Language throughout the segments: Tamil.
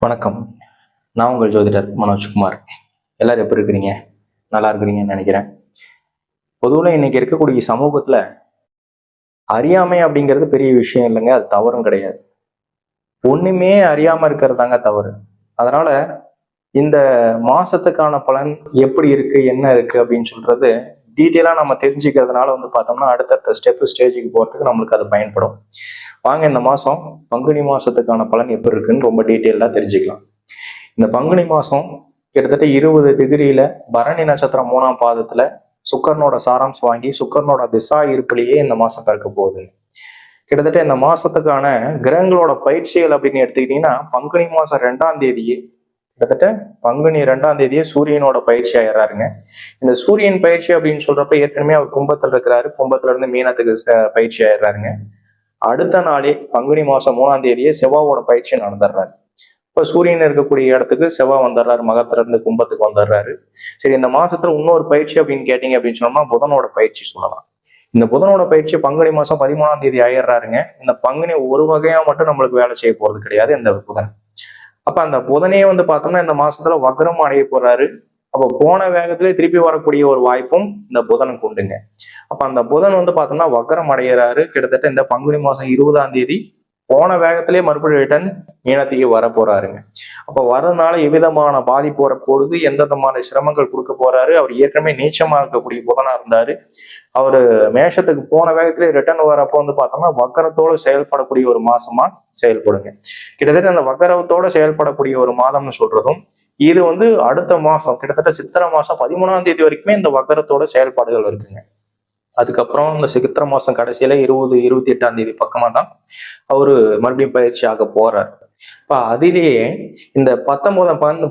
வணக்கம். நான் உங்கள் ஜோதிடர் மனோஜ்குமார். எல்லாரும் எப்படி இருக்கிறீங்க? நல்லா இருக்கிறீங்கன்னு நினைக்கிறேன். பொதுவில் இன்னைக்கு இருக்கக்கூடிய சமூகத்துல அறியாமை அப்படிங்கிறது பெரிய விஷயம் இல்லைங்க, அது தவறும் கிடையாது. ஒண்ணுமே அறியாம இருக்கிறது தாங்க தவறு. அதனால இந்த மாசத்துக்கான பலன் எப்படி இருக்கு, என்ன இருக்கு அப்படின்னு சொல்றது டீட்டெயிலா நம்ம தெரிஞ்சுக்கிறதுனால பார்த்தோம்னா அடுத்தடுத்த ஸ்டேஜுக்கு போறதுக்கு நம்மளுக்கு அது பயன்படும். வாங்க இந்த மாசம் பங்குனி மாசத்துக்கான பலன் எப்படி இருக்குன்னு ரொம்ப டீட்டெயிலா தெரிஞ்சுக்கலாம். இந்த பங்குனி மாசம் கிட்டத்தட்ட 20 டிகிரியில பரணி நட்சத்திரம் 3ஆம் பாதத்துல சுக்கரனோட சாராம்சம் வாங்கி சுக்கரனோட திசா இருப்பிலேயே இந்த மாசம் பிறக்க போகுது. கிட்டத்தட்ட இந்த மாசத்துக்கான கிரகங்களோட பயிற்சிகள் அப்படின்னு எடுத்துக்கிட்டீங்கன்னா பங்குனி மாசம் 2ஆம் தேதியே கிட்டத்தட்ட பங்குனி 2ஆம் தேதியே சூரியனோட பயிற்சி ஆயிடுறாருங்க. இந்த சூரியன் பயிற்சி அப்படின்னு சொல்றப்ப ஏற்கனவே அவர் கும்பத்துல இருக்கிறாரு, கும்பத்துல இருந்து மீனத்துக்கு பயிற்சி ஆயிடுறாருங்க. அடுத்த நாளே பங்குனி மாசம் 3ஆம் தேதியே செவ்வாவோட பயிற்சி நடந்துடுறாரு. இப்ப சூரியன் இருக்கக்கூடிய இடத்துக்கு செவ்வாய் வந்துடுறாரு, மகத்துல இருந்து கும்பத்துக்கு வந்துடுறாரு. சரி, இந்த மாசத்துல இன்னொரு பயிற்சி அப்படின்னு கேட்டீங்க அப்படின்னு சொன்னோம்னா புதனோட பயிற்சி சொல்லலாம். இந்த புதனோட பயிற்சி பங்குனி மாசம் 13ஆம் தேதி ஆயிடுறாருங்க. இந்த பங்குனி ஒரு வகையா மட்டும் நம்மளுக்கு வேலை செய்ய போறது கிடையாது இந்த புதன். அப்ப அந்த புதனே பார்த்தோம்னா இந்த மாசத்துல வக்ரம் அடைய போறாரு. அப்ப போன வேகத்திலே திருப்பி வரக்கூடிய ஒரு வாய்ப்பும் இந்த புதனுக்கு உண்டுங்க. அப்ப அந்த புதன் பார்த்தோம்னா வக்ரம் அடைகிறாரு. கிட்டத்தட்ட இந்த பங்குனி மாசம் 20ஆம் தேதி போன வேகத்திலே மறுபடியும் ரிட்டர்ன் மீனத்துக்கு வர போறாருங்க. அப்ப வர்றதுனால எவ்விதமான பாதிப்பு வரப்போகுது, எந்த விதமான சிரமங்கள் கொடுக்க போறாரு. அவர் ஏற்கனவே நீச்சமா இருக்கக்கூடிய புதனா இருந்தாரு. அவரு மேஷத்துக்கு போன வேகத்திலே ரிட்டர்ன் வரப்போ பார்த்தோம்னா வக்கரத்தோடு செயல்படக்கூடிய ஒரு மாசமா செயல்படுங்க. கிட்டத்தட்ட அந்த வக்கரத்தோட செயல்படக்கூடிய ஒரு மாதம்னு சொல்றதும் இது அடுத்த மாசம் கிட்டத்தட்ட சித்திரை மாசம் 13ஆம் தேதி வரைக்குமே இந்த வக்கரத்தோட செயல்பாடுகள் இருக்குங்க. அதுக்கப்புறம் இந்த சித்திரை மாசம் கடைசியில 28ஆம் தேதி பக்கமா தான் அவரு மறுபடியும் பயிற்சி ஆக போறார். இப்ப அதிலேயே இந்த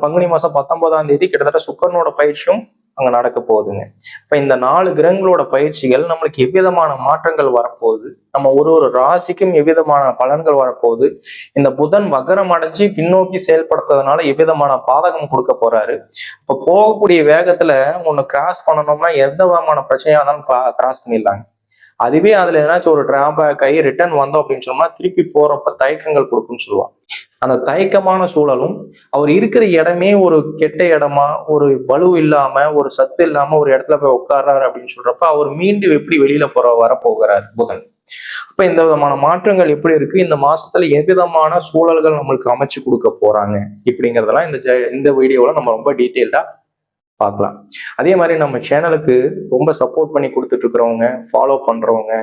பங்குனி மாசம் 19ஆம் தேதி கிட்டத்தட்ட சுக்கரனோட பயிற்சியும் அங்க நடக்க போகுதுங்க. இப்ப இந்த 4 கிரகங்களோட பயிற்சிகள் நம்மளுக்கு எவ்விதமான மாற்றங்கள் வரப்போகுது, நம்ம ஒரு ராசிக்கும் எவ்விதமான பலன்கள் வரப்போகுது, இந்த புதன் வக்ரம் அடைஞ்சு பின்னோக்கி செயல்படுத்துறதுனால எவ்விதமான பாதகம் கொடுக்க போறாரு. இப்ப போகக்கூடிய வேகத்துல ஒண்ணு கிராஸ் பண்ணணும்னா எந்த விதமான பிரச்சனையா இருந்தாலும் கிராஸ் பண்ணிடலாங்க. அதுவே அதுல ஏதாச்சும் ஒரு டிராபேக் ஆகி ரிட்டர்ன் வந்தோம் அப்படின்னு சொன்னா திருப்பி போறப்ப தயக்கங்கள் கொடுக்கும்னு சொல்லுவாங்க. அந்த தயக்கமான சூழலும் அவர் இருக்கிற இடமே ஒரு கெட்ட இடமா, ஒரு வலு இல்லாம, ஒரு சத்து இல்லாம ஒரு இடத்துல போய் உட்கார்றாரு அப்படின்னு சொல்றப்ப அவர் மீண்டும் எப்படி வெளியில வரப்போகிறார் புதன். அப்ப இந்த விதமான மாற்றங்கள் எப்படி இருக்கு, இந்த மாசத்துல எவ்விதமான சூழல்கள் நம்மளுக்கு அமைச்சு கொடுக்க போறாங்க இப்படிங்கிறதெல்லாம் இந்த வீடியோல நம்ம ரொம்ப டீட்டெயில்டா பார்க்கலாம். அதே மாதிரி நம்ம சேனலுக்கு ரொம்ப சப்போர்ட் பண்ணி கொடுத்துட்டு இருக்கிறவங்க, ஃபாலோ பண்றவங்க,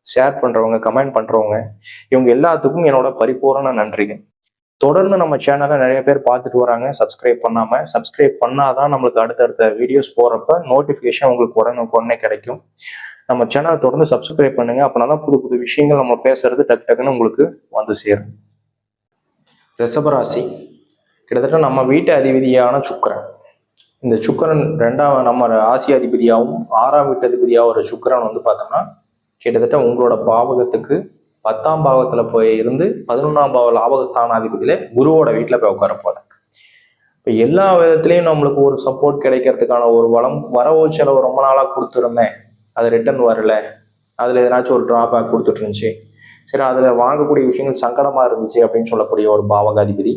ஷேர் பண்றவங்க, கமெண்ட் பண்றவங்க, இவங்க எல்லாத்துக்கும் என்னோட பரிபூரண நன்றிங்க. தொடர்ந்து நம்ம சேனலை நிறைய பேர் பார்த்துட்டு வராங்க. சப்ஸ்கிரைப் பண்ணாதான் நம்மளுக்கு அடுத்தடுத்த வீடியோஸ் போறப்ப நோட்டிபிகேஷன் உங்களுக்கு உடனே கிடைக்கும். நம்ம சேனலை தொடர்ந்து சப்ஸ்கிரைப் பண்ணுங்க. அப்படின்னாதான் புது புது விஷயங்கள் நம்ம பேசுறது டக்குன்னு உங்களுக்கு வந்து சேரும். ரிஷபராசி கிட்டத்தட்ட நம்ம வீட்டு அதிபதியான சுக்கிரன். இந்த சுக்கிரன் நம்ம ராசி அதிபதியாகவும் 6ஆம் வீட்டு அதிபதியாக ஒரு சுக்கிரன் பார்த்தோம்னா கிட்டத்தட்ட உங்களோட பாவகத்துக்கு 10ஆம் பாவத்துல போய் இருந்து 11ஆம் பாவ லாபகஸ்தானாதிபதியில குருவோட வீட்டுல போய் உட்கார போறேன். இப்ப எல்லா விதத்திலையும் நம்மளுக்கு ஒரு சப்போர்ட் கிடைக்கிறதுக்கான ஒரு வளம், வரவு செலவு ரொம்ப நாளா கொடுத்துருந்தேன், அது ரிட்டர்ன் வரல, அதுல எதனாச்சும் ஒரு டிராபேக் கொடுத்துட்டு இருந்துச்சு, சரி அதுல வாங்கக்கூடிய விஷயங்கள் சங்கடமா இருந்துச்சு அப்படின்னு சொல்லக்கூடிய ஒரு பாவகாதிபதி.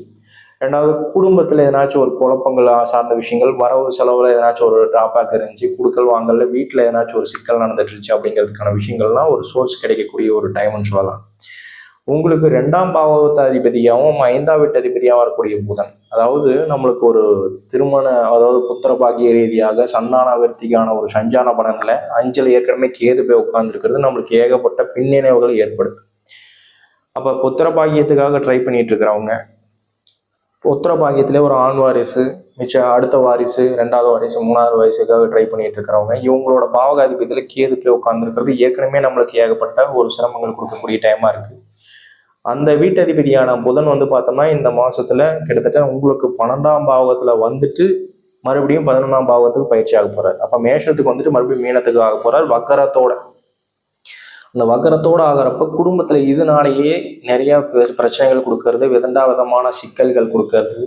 ரெண்டாவது, குடும்பத்துல எதனாச்சும் ஒரு குழப்பங்கள் சார்ந்த விஷயங்கள், வரவு செலவுல எதனாச்சும் ஒரு டிராபேக் இருந்துச்சு, குடுக்கல் வாங்கல, வீட்டுல எதனாச்சும் ஒரு சிக்கல் நடந்துட்டு இருந்துச்சு அப்படிங்கிறதுக்கான விஷயங்கள்லாம் ஒரு சோர்ஸ் கிடைக்கக்கூடிய ஒரு டைம்னு சொல்லலாம். உங்களுக்கு 2ஆம் பாவத்த அதிபதியாகவும் 5ஆம் வீட்டு அதிபதியாகவும் வரக்கூடிய புதன், அதாவது நம்மளுக்கு ஒரு திருமண, அதாவது புத்திர பாக்கிய ரீதியாக சந்தானாவர்த்திக்கான ஒரு சஞ்சான பலன்ல 5ல் ஏற்கனவே கேது போய் உட்கார்ந்து இருக்கிறது நம்மளுக்கு ஏகப்பட்ட பின்னிணைவுகள் ஏற்படுது. அப்ப புத்திர பாக்கியத்துக்காக ட்ரை பண்ணிட்டு இருக்கிறவங்க, புத்திர பாக்கியத்திலே ஒரு ஆண் வாரிசு, அடுத்த வாரிசு, 2வது வாரிசு, 3வது வாரிசுக்காக ட்ரை பண்ணிட்டு இருக்கிறவங்க, இவங்களோட பாவகாதிபதியில கேது போய் உட்கார்ந்துருக்கிறது ஏற்கனவே நம்மளுக்கு ஏகப்பட்ட ஒரு சிரமங்கள் கொடுக்கக்கூடிய டைமா இருக்கு. அந்த வீட்டதிபதியான புதன் பார்த்தோம்னா இந்த மாசத்துல கிட்டத்தட்ட உங்களுக்கு 12ஆம் பாவகத்துல வந்துட்டு மறுபடியும் 11ஆம் பாவகத்துக்கு பயிற்சி ஆக போறாரு. அப்ப மேஷத்துக்கு மறுபடியும் மீனத்துக்கு ஆக போறாரு வக்கரத்தோட. அந்த வக்கரத்தோடு ஆகிறப்ப குடும்பத்துல இதனாலேயே நிறைய பிரச்சனைகள் கொடுக்கறது, விதமான சிக்கல்கள் கொடுக்கறது,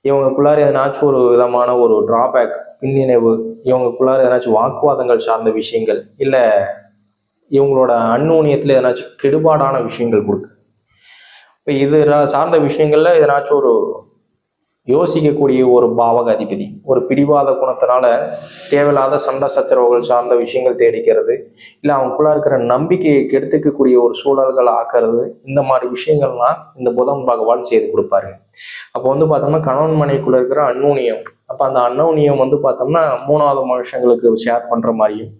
இவங்களுக்குள்ளார எதனாச்சும் ஒரு விதமான ஒரு டிராபேக், பின்னிணைவு, இவங்களுக்குள்ளார எதனாச்சும் வாக்குவாதங்கள் சார்ந்த விஷயங்கள், இல்ல இவங்களோட அந்நூன்யத்துல எதனாச்சும் கெடுபாடான விஷயங்கள் கொடுக்கு. இப்ப இது சார்ந்த விஷயங்கள்ல எதனாச்சும் ஒரு யோசிக்கக்கூடிய ஒரு பாவக அதிபதி. ஒரு பிடிவாத குணத்தினால தேவையில்லாத சண்டை சச்சரவுகள் சார்ந்த விஷயங்கள் தேடிக்கிறது, இல்லை அவங்களுக்குள்ள இருக்கிற நம்பிக்கையை கெடுத்துக்கக்கூடிய ஒரு சூழல்கள் ஆக்கிறது, இந்த மாதிரி விஷயங்கள்லாம் இந்த புதன் பகவான் செய்து கொடுப்பாரு. அப்போ வந்து பார்த்தோம்னா கணவன் மனைவிக்குள்ள இருக்கிற அந்நூனியம், அப்போ அந்த அந்நூனியம் வந்து பார்த்தோம்னா மூணாவது மனுஷங்களுக்கு ஷேர் பண்ற மாதிரியும்,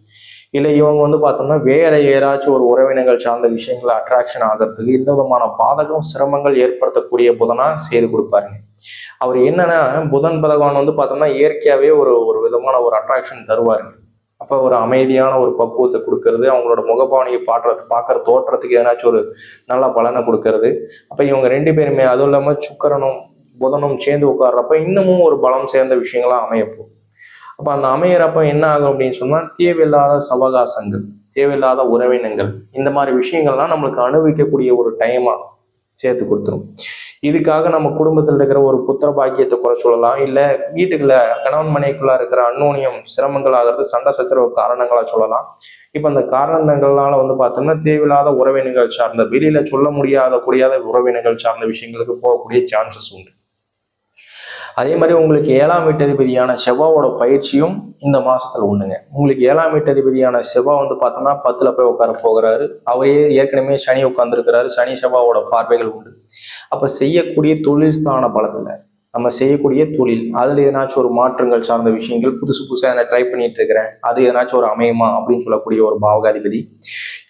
இல்லை இவங்க வந்து பார்த்தோம்னா வேற ஏதாச்சும் ஒரு உறவினர்கள் சார்ந்த விஷயங்களை அட்ராக்ஷன் ஆகிறதுக்கு இந்த விதமான பாதகம் சிரமங்கள் ஏற்படுத்தக்கூடிய புதனா செய்து கொடுப்பாருங்க. அவர் என்னன்னா புதன் பகவான் வந்து பார்த்தோம்னா இயற்கையாகவே ஒரு ஒரு விதமான ஒரு அட்ராக்ஷன் தருவாருங்க. அப்போ ஒரு அமைதியான ஒரு பக்குவத்தை கொடுக்கறது, அவங்களோட முகபாவனையை பார்க்குற தோற்றத்துக்கு ஏதாச்சும் ஒரு நல்ல பலனை கொடுக்கறது. அப்போ இவங்க ரெண்டு பேருமே அதுவும் இல்லாமல் சுக்கிரனும் புதனும் சேர்ந்து உட்கார்றப்ப இன்னமும் ஒரு பலம் சேர்ந்த விஷயங்களாக அமையப்போம். அப்போ அந்த அமையிறப்ப என்ன ஆகும் அப்படின்னு சொன்னால் தேவையில்லாத சவகாசங்கள், தேவையில்லாத உறவினங்கள், இந்த மாதிரி விஷயங்கள்லாம் நம்மளுக்கு அனுபவிக்கக்கூடிய ஒரு டைமாக சேர்த்து கொடுத்துரும். இதுக்காக நம்ம குடும்பத்தில் இருக்கிற ஒரு புத்திர பாக்கியத்தை குறை சொல்லலாம், இல்லை வீட்டுக்குள்ள கணவன் மனைவிக்குள்ள இருக்கிற அந்நோனியம் சிரமங்கள் ஆகிறது சண்டை சச்சரவு காரணங்களா சொல்லலாம். இப்போ அந்த காரணங்களால வந்து பார்த்தோம்னா தேவையில்லாத உறவினர்கள் சார்ந்த வெளியில சொல்ல முடியாத உறவினர்கள் சார்ந்த விஷயங்களுக்கு போகக்கூடிய சான்சஸ் உண்டு. அதே மாதிரி உங்களுக்கு 7ஆம் வீட்டதிபதியான செவ்வாவோட பயிற்சியும் இந்த மாசத்துல உண்டுங்க. உங்களுக்கு 7ஆம் வீட்டதிபதியான செவ்வா வந்து பார்த்தோம்னா 10ல் போய் உட்கார போகிறாரு. அவரே ஏற்கனவே சனி உட்கார்ந்துருக்கிறாரு. சனி செவ்வாவோட பார்வைகள் உண்டு. அப்ப செய்யக்கூடிய தொழில் ஸ்தான பலத்துல நம்ம செய்யக்கூடிய தொழில் அதுல எதனாச்சும் ஒரு மாற்றங்கள் சார்ந்த விஷயங்கள் புதுசு புதுசாக என்ன ட்ரை பண்ணிட்டு இருக்கிறேன், அது எதனாச்சும் ஒரு அமையுமா அப்படின்னு சொல்லக்கூடிய ஒரு பாவகாதிபதி.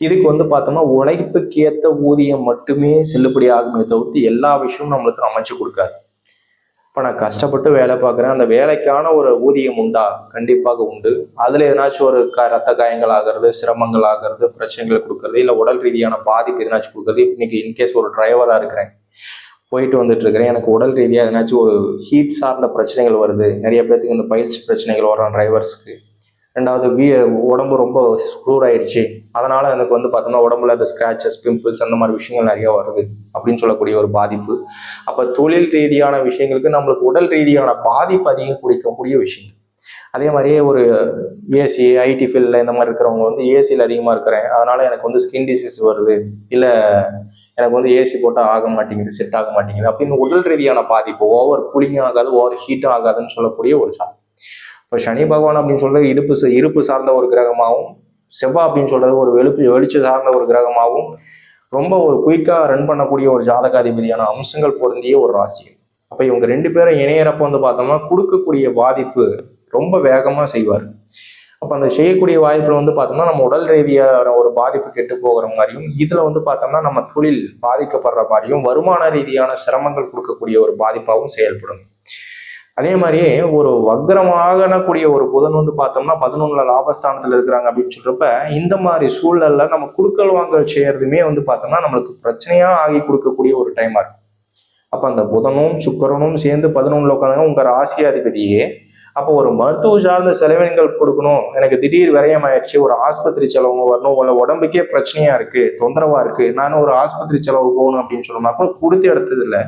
இதுக்கு வந்து பார்த்தோம்னா உழைப்புக்கு ஏற்ற ஊதியம் மட்டுமே செல்லுபடி ஆகுமே தவிர்த்து எல்லா விஷயமும் நம்மளுக்கு அமைச்சு கொடுக்காது. இப்போ நான் கஷ்டப்பட்டு வேலை பார்க்குறேன், அந்த வேலைக்கான ஒரு ஊதியம் உண்டா? கண்டிப்பாக உண்டு. அதில் எதனாச்சும் ஒரு ரத்த காயங்கள் ஆகிறது, சிரமங்கள் ஆகிறது, பிரச்சனைகள் கொடுக்கறது, இல்லை உடல் ரீதியான பாதிப்பு எதனாச்சும் கொடுக்குறது. இன்னைக்கு இன்கேஸ் ஒரு டிரைவராக இருக்கிறேன், போயிட்டு வந்துட்டு இருக்கிறேன், எனக்கு உடல் ரீதியாக எதனாச்சும் ஒரு ஹீட் சார்ந்த பிரச்சனைகள் வருது. நிறைய பேருக்கு இந்த பயிற்சி பிரச்சனைகள் வரும் டிரைவர்ஸ்க்கு. ரெண்டாவது உடம்பு ரொம்ப சூடாயிருச்சு, அதனால எனக்கு வந்து பார்த்தோம்னா உடம்புல அந்த ஸ்கிராச்சஸ், பிம்பிள்ஸ் அந்த மாதிரி விஷயங்கள் நிறைய வருது அப்படின்னு சொல்லக்கூடிய ஒரு பாதிப்பு. அப்போ தொழில் ரீதியான விஷயங்களுக்கு நம்மளுக்கு உடல் ரீதியான பாதிப்பு அதிகம் குடிக்கக்கூடிய விஷயங்கள். அதே மாதிரியே ஒரு ஏசி ஐடி ஃபீல்டில் இந்த மாதிரி இருக்கிறவங்க வந்து ஏசியில் அதிகமாக இருக்கிறேன், அதனால எனக்கு வந்து ஸ்கின் டிசீஸ் வருது, இல்லை எனக்கு வந்து ஏசி போட்டால் ஆக மாட்டேங்குது, செட் ஆக மாட்டேங்குது அப்படின்னு உடல் ரீதியான பாதிப்பு, ஓவர் கூலிங்கும் ஆகாது, ஓவர் ஹீட்டும் ஆகாதுன்னு சொல்லக்கூடிய ஒரு சார்ட். இப்போ சனி பகவான் அப்படின்னு சொல்றது இருப்பு சார்ந்த ஒரு கிரகமாகவும், செவ்வாய் அப்படின்னு சொல்றது ஒரு வெளிச்சு சார்ந்த ஒரு கிரகமாகவும், ரொம்ப ஒரு குயிக்காக ரன் பண்ணக்கூடிய ஒரு ஜாதகாதிபதியான அம்சங்கள் பொருந்திய ஒரு ராசி. அப்போ இவங்க ரெண்டு பேரும் இணையறப்ப வந்து பார்த்தோம்னா கொடுக்கக்கூடிய பாதிப்பு ரொம்ப வேகமாக செய்வார். அப்போ அந்த செய்யக்கூடிய வாய்ப்புல வந்து பார்த்தோம்னா நம்ம உடல் ரீதியான ஒரு பாதிப்பு கெட்டு போகிற மாதிரியும், இதில் வந்து பார்த்தோம்னா நம்ம தொழில் பாதிக்கப்படுற மாதிரியும், வருமான ரீதியான சிரமங்கள் கொடுக்கக்கூடிய ஒரு பாதிப்பாகவும் செயல்படும். அதே மாதிரியே ஒரு வக்ரமாகக்கூடிய ஒரு புதன் வந்து பார்த்தோம்னா 11ல் லாபஸ்தானத்தில் இருக்கிறாங்க அப்படின்னு சொல்றப்ப இந்த மாதிரி சூழல்ல நம்ம குடுக்கல் வாங்கல் செய்யறதுமே வந்து பார்த்தோம்னா நம்மளுக்கு பிரச்சனையா ஆகி கொடுக்கக்கூடிய ஒரு டைமா இருக்கும். அப்ப அந்த புதனும் சுக்கிரனும் சேர்ந்து 11ல் உட்காந்து உங்க ராசியாதிபதியே அப்போ ஒரு மருத்துவ சார்ந்த செலவினங்கள் கொடுக்கணும், எனக்கு திடீர் விரயம் ஆயிடுச்சு, ஒரு ஆஸ்பத்திரி செலவு வரணும், உள்ள உடம்புக்கே பிரச்சனையா இருக்கு, தொந்தரவா இருக்கு, நானும் ஒரு ஆஸ்பத்திரி செலவு போகணும் அப்படின்னு சொன்னோம்னா கூட கொடுத்து எடுத்தது இல்லை.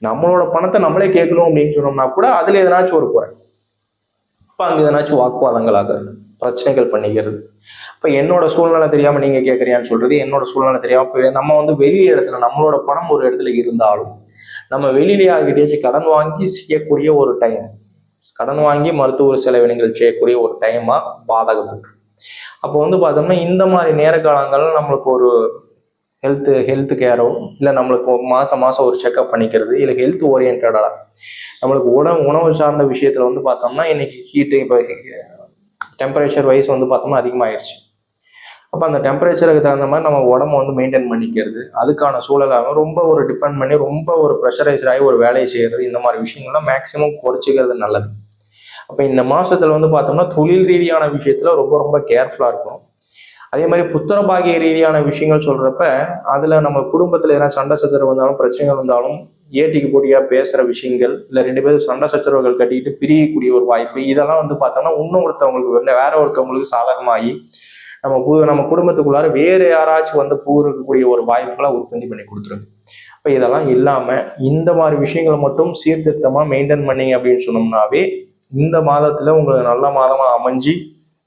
நம்மளோட பணத்தை நம்மளே கேட்கணும் அப்படின்னு சொன்னோம்னா கூட அதுல எதனாச்சும் ஒரு குறை, இப்போ அங்கே எதனாச்சும் வாக்குவாதங்கள் ஆகிறது, பிரச்சனைகள் பண்ணிக்கிறது. இப்போ என்னோட சூழ்நிலை தெரியாம நீங்க கேட்குறியான்னு சொல்றது, என்னோட சூழ்நிலை தெரியாம நம்ம வந்து வெளி இடத்துல நம்மளோட பணம் ஒரு இடத்துல இருந்தாலும் நம்ம வெளியிலே யார்கிட்டயாச்சும் கடன் வாங்கி செய்யக்கூடிய ஒரு டைம், கடன் வாங்கி மருத்துவ செலவினங்கள் செய்யக்கூடிய ஒரு டைமா பாதகப்பட்டு. அப்போ வந்து பார்த்தோம்னா இந்த மாதிரி நேர காலங்கள்ல நம்மளுக்கு ஒரு ஹெல்த் கேரோ, இல்லை நம்மளுக்கு மாதம் ஒரு செக்அப் பண்ணிக்கிறது, இல்லை ஹெல்த் ஓரியன்டாக நம்மளுக்கு உணவு சார்ந்த விஷயத்தில் வந்து பார்த்தோம்னா இன்னைக்கு ஹீட்டு இப்போ டெம்பரேச்சர் வைஸ் வந்து பார்த்தோம்னா அதிகமாகிடுச்சு. அப்போ அந்த டெம்பரேச்சருக்கு தகுந்த மாதிரி நம்ம உடம்பு வந்து மெயின்டைன் பண்ணிக்கிறது, அதுக்கான சூழலாக ரொம்ப ஒரு டிபெண்ட் பண்ணி ரொம்ப ஒரு ப்ரெஷரைஸ்ட் ஆகி ஒரு வேலையை செய்கிறது, இந்த மாதிரி விஷயங்கள்லாம் மேக்சிமம் குறைச்சிக்கிறது நல்லது. அப்போ இந்த மாதத்தில் வந்து பார்த்தோம்னா தொழில் ரீதியான விஷயத்தில் ரொம்ப ரொம்ப கேர்ஃபுல்லாக இருக்கும். அதே மாதிரி புத்திர பாகிய ரீதியான விஷயங்கள் சொல்றப்ப அதுல நம்ம குடும்பத்துல எதனா சண்டை சச்சரவு வந்தாலும் பிரச்சனைகள் வந்தாலும் ஏட்டிக்கு போட்டியா பேசுற விஷயங்கள், இல்லை ரெண்டு பேரும் சண்டை சச்சரவுகள் கட்டிக்கிட்டு பிரியக்கூடிய ஒரு வாய்ப்பு, இதெல்லாம் வந்து பார்த்தோம்னா இன்னொருத்தவங்களுக்கு வேற ஒருத்தவங்களுக்கு சாதகமாகி நம்ம குடும்பத்துக்குள்ளார வேற யாராச்சும் வந்து இருக்கக்கூடிய ஒரு வாய்ப்புகளை உற்பத்தி பண்ணி கொடுத்துருங்க. இப்போ இதெல்லாம் இல்லாம இந்த மாதிரி விஷயங்களை மட்டும் சீர்திருத்தமா மெயின்டைன் பண்ணீங்க அப்படின்னு சொன்னோம்னாவே இந்த மாதத்துல உங்களுக்கு நல்ல மாதமா அமைஞ்சு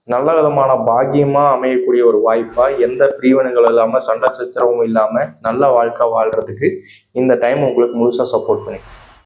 நல்ல விதமான பாக்கியமா அமையக்கூடிய ஒரு வாய்ப்பா, எந்த பிரிவினைகள் இல்லாம சண்டை சச்சரவும் இல்லாம நல்ல வாழ்க்கை வாழ்றதுக்கு இந்த டைம் உங்களுக்கு முழுசா சப்போர்ட் பண்ணி